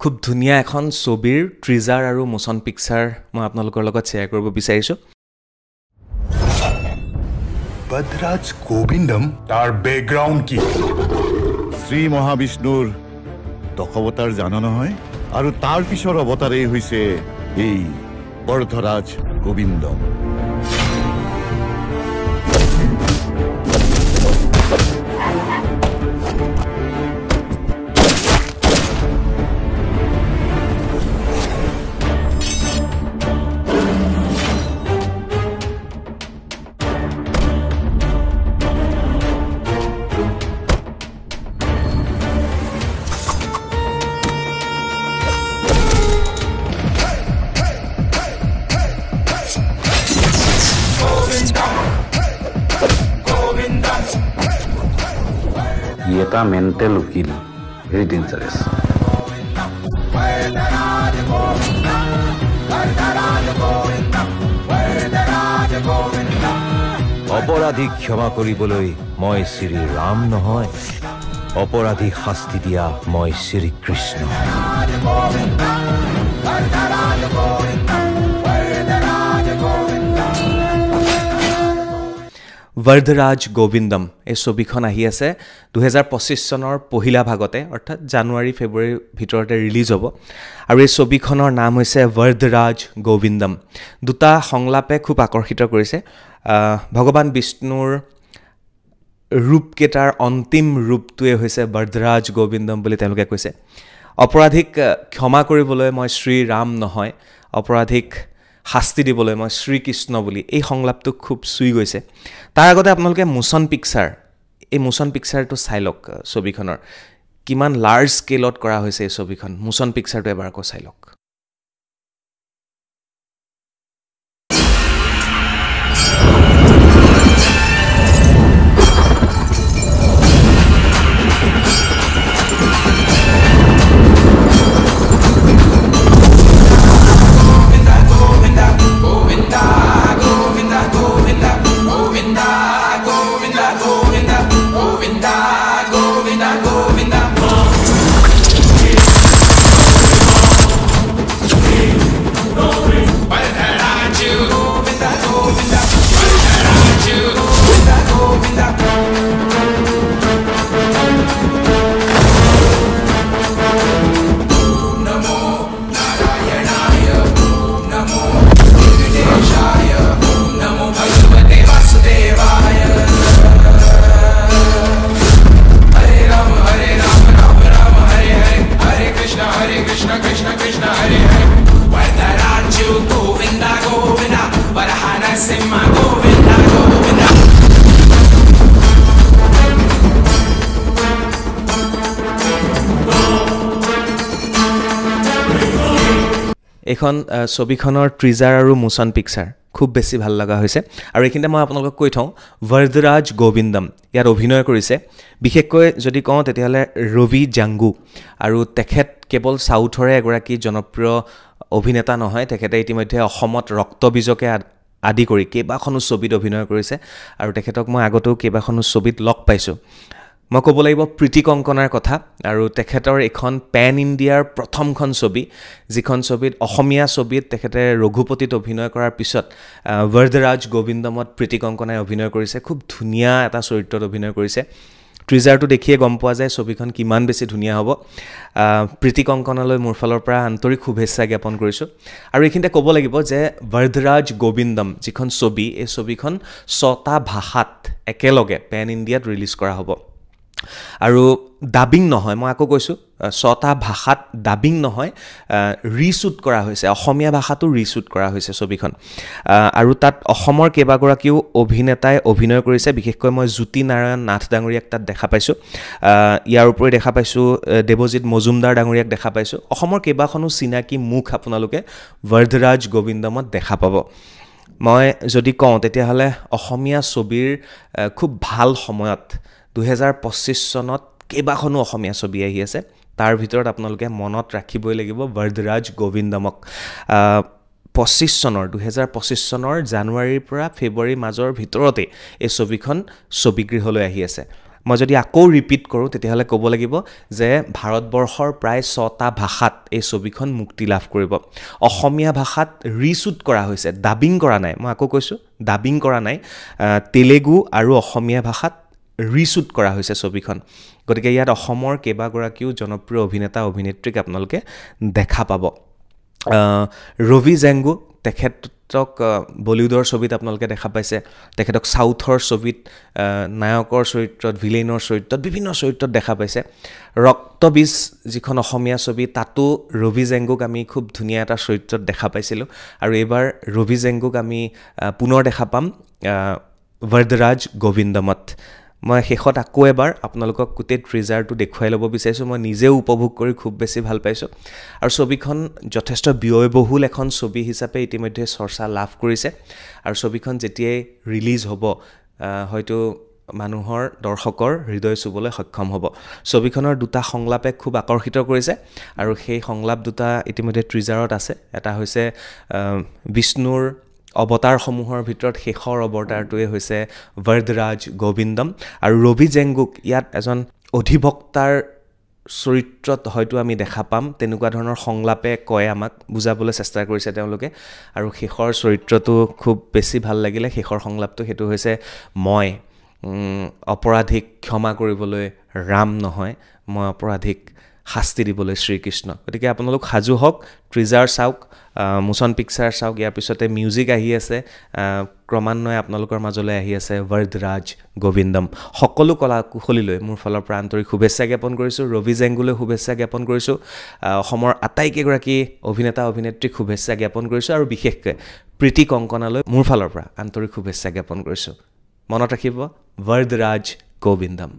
খুব ধুনীয়া এখন ছবিৰ ট্ৰিজাৰ আৰু মোশন পিকচাৰ মই আপোনালোকৰ লগত শ্বেয়াৰ কৰিব বিচাৰিছো বদৰাজ গোবিন্দম তাৰ ব্যাকগ্ৰাউণ্ড কি শ্ৰী মহাবিষ্ণুৰ দশাৱতাৰ জানা নহয় আৰু তাৰ পিছৰ অৱতাৰেই হৈছে এই বৰধৰাজ গোবিন্দম এটা মেন্টেল উকিল ভেৰি ডেঞ্জাৰাস অপৰাধী ক্ষমা কৰিবলৈ মই শ্ৰী ৰাম নহয় অপৰাধী শাস্তি দিয়া মই শ্ৰী কৃষ্ণ বৰধৰাজ গোবিন্দম এই ছবিখন আহি আছে 2025 চনৰ পহিলা ভাগতে অৰ্থাৎ জানুৱাৰী ফেব্ৰুৱাৰীৰ ভিতৰতে ৰিলিজ হ'ব আৰু এই ছবিখনৰ নাম হৈছে বৰধৰাজ গোবিন্দম দুটা সংলাপে খুব আকৰ্ষিত কৰিছে ভগৱান বিষ্ণুৰ ৰূপকেটাৰ অন্তিম ৰূপটোৱে হৈছে বৰধৰাজ গোবিন্দম বুলি তেওঁলোকে কৈছে অপৰাধীক ক্ষমা কৰিবলৈ মই শ্ৰী ৰাম নহয় অপৰাধীক শাস্তি দিবলৈ মই শ্ৰীকৃষ্ণ বুলি এই সংলাপটো খুব চুই গৈছে তাৰ আগতে আপোনালোকে মোশন পিকচাৰ এই মোশন পিকচাৰটো চাই লওক ছবিখনৰ কিমান লাৰ্জ স্কেলত কৰা হৈছে এই ছবিখন মোশন পিকচাৰটো এবাৰ আকৌ চাই লওক এখন ছবিখনৰ ট্ৰিজাৰ আৰু মোশন পিকচাৰ খুব বেছি ভাল লগা হৈছে আৰু এইখিনিতে মই আপোনালোকক কৈ থওঁ বৰধৰাজ গোবিন্দম ইয়াত অভিনয় কৰিছে বিশেষকৈ যদি কওঁ তেতিয়াহ'লে ৰবি জাংগু আৰু তেখেত কেৱল সাউথৰে এগৰাকী জনপ্ৰিয় অভিনেতা নহয় তেখেতে ইতিমধ্যে অসমত ৰক্তবীজকে আদি কৰি কেইবাখনো ছবিত অভিনয় কৰিছে আৰু তেখেতক মই আগতেও কেইবাখনো ছবিত লগ পাইছোঁ মই ক'ব লাগিব প্ৰীতি কংকনাৰ কথা আৰু তেখেতৰ এখন পেন ইণ্ডিয়াৰ প্ৰথমখন ছবি যিখন ছবিত অসমীয়া ছবিত তেখেতে ৰঘুপতিত অভিনয় কৰাৰ পিছত বৰধৰাজ গোবিন্দমত প্ৰীতি কংকনাই অভিনয় কৰিছে খুব ধুনীয়া এটা চৰিত্ৰত অভিনয় কৰিছে ট্ৰিজাৰটো দেখিয়ে গম পোৱা যায় ছবিখন কিমান বেছি ধুনীয়া হ'ব প্ৰীতি কংকনালৈ মোৰ ফালৰ পৰা আন্তৰিক শুভেচ্ছা জ্ঞাপন কৰিছোঁ আৰু এইখিনিতে ক'ব লাগিব যে বৰধৰাজ গোবিন্দম যিখন ছবি এই ছবিখন 6টা ভাষাত একেলগে পেন ইণ্ডিয়াত ৰিলিজ কৰা হ'ব আৰু ডাবিং নহয় মই আকৌ কৈছোঁ 6টা ভাষাত ডাবিং নহয় ৰিশ্বুট কৰা হৈছে অসমীয়া ভাষাটো ৰিশ্বুট কৰা হৈছে ছবিখন আৰু তাত অসমৰ কেইবাগৰাকীও অভিনেতাই অভিনয় কৰিছে বিশেষকৈ মই জ্যোতি নাৰায়ণ নাথ ডাঙৰীয়াক তাত দেখা পাইছোঁ ইয়াৰ উপৰি দেখা পাইছোঁ দেৱজিৎ মজুমদাৰ ডাঙৰীয়াক দেখা পাইছোঁ অসমৰ কেইবাখনো চিনাকি মুখ আপোনালোকে বৰধৰাজ গোবিন্দমত দেখা পাব মই যদি কওঁ তেতিয়াহ'লে অসমীয়া ছবিৰ খুব ভাল সময়ত 2025 চনত কেইবাখনো অসমীয়া ছবি আহি আছে তাৰ ভিতৰত আপোনালোকে মনত ৰাখিবই লাগিব বৰধৰাজ গোবিন্দমক 2025 চনৰ জানুৱাৰীৰ পৰা ফেব্ৰুৱাৰীৰ মাজৰ ভিতৰতে এই ছবিখন ছবিগৃহলৈ আহি আছে মই যদি আকৌ ৰিপিট কৰোঁ তেতিয়াহ'লে ক'ব লাগিব যে ভাৰতবৰ্ষৰ প্ৰায় 6টা ভাষাত এই ছবিখন মুক্তি লাভ কৰিব অসমীয়া ভাষাত ৰিশ্বুট কৰা হৈছে ডাবিং কৰা নাই মই আকৌ কৈছোঁ ডাবিং কৰা নাই তেলেগু আৰু অসমীয়া ভাষাত ৰিশ্বুট কৰা হৈছে ছবিখন গতিকে ইয়াত অসমৰ কেইবাগৰাকীও জনপ্ৰিয় অভিনেতা অভিনেত্ৰীক আপোনালোকে দেখা পাব ৰবি জেংগু তেখেতক বলিউডৰ ছবিত আপোনালোকে দেখা পাইছে তেখেতক সাউথৰ ছবিত নায়কৰ চৰিত্ৰত ভিলেইনৰ চৰিত্ৰত বিভিন্ন চৰিত্ৰত দেখা পাইছে ৰক্তবীজ যিখন অসমীয়া ছবি তাতো ৰবি জেংগুক আমি খুব ধুনীয়া এটা চৰিত্ৰত দেখা পাইছিলোঁ আৰু এইবাৰ ৰবি জেংগুক আমি পুনৰ দেখা পাম বৰদৰাজ গোবিন্দমত মই শেষত আকৌ এবাৰ আপোনালোকক গোটেই ট্ৰিজাৰটো দেখুৱাই ল'ব বিচাৰিছোঁ মই নিজেও উপভোগ কৰি খুব বেছি ভাল পাইছোঁ আৰু ছবিখন যথেষ্ট ব্যয়বহুল এখন ছবি হিচাপে ইতিমধ্যে চৰ্চা লাভ কৰিছে আৰু ছবিখন যেতিয়াই ৰিলিজ হ'ব হয়তো মানুহৰ দৰ্শকৰ হৃদয় চুবলৈ সক্ষম হ'ব ছবিখনৰ দুটা সংলাপে খুব আকৰ্ষিত কৰিছে আৰু সেই সংলাপ দুটা ইতিমধ্যে ট্ৰিজাৰত আছে এটা হৈছে বিষ্ণুৰ অৱতাৰসমূহৰ ভিতৰত শেষৰ অৱতাৰটোৱে হৈছে বৰদৰাজ গোবিন্দম আৰু ৰবি জেংগুক ইয়াত এজন অধিবক্তাৰ চৰিত্ৰত হয়তো আমি দেখা পাম তেনেকুৱা ধৰণৰ সংলাপে কয় আমাক বুজাবলৈ চেষ্টা কৰিছে তেওঁলোকে আৰু শেষৰ চৰিত্ৰটো খুব বেছি ভাল লাগিলে শেষৰ সংলাপটো সেইটো হৈছে মই অপৰাধীক ক্ষমা কৰিবলৈ ৰাম নহয় মই অপৰাধীক শাস্তি দিবলৈ শ্ৰীকৃষ্ণ গতিকে আপোনালোক সাজু হওক ট্ৰিজাৰ চাওক মোচন পিকচাৰ চাওক ইয়াৰ পিছতে মিউজিক আহি আছে ক্ৰমান্বয়ে আপোনালোকৰ মাজলৈ আহি আছে বৰদৰাজ গোবিন্দম সকলো কলা কুশলীলৈ মোৰ ফালৰ পৰা আন্তৰিক শুভেচ্ছা জ্ঞাপন কৰিছোঁ ৰবি জেংগুলৈ শুভেচ্ছা জ্ঞাপন কৰিছোঁ অসমৰ আটাইকেইগৰাকী অভিনেতা অভিনেত্ৰীক শুভেচ্ছা জ্ঞাপন কৰিছোঁ আৰু বিশেষকৈ প্ৰীতি কংকনালৈ মোৰ ফালৰ পৰা আন্তৰিক শুভেচ্ছা জ্ঞাপন কৰিছোঁ মনত ৰাখিব বৰদৰাজ গোবিন্দম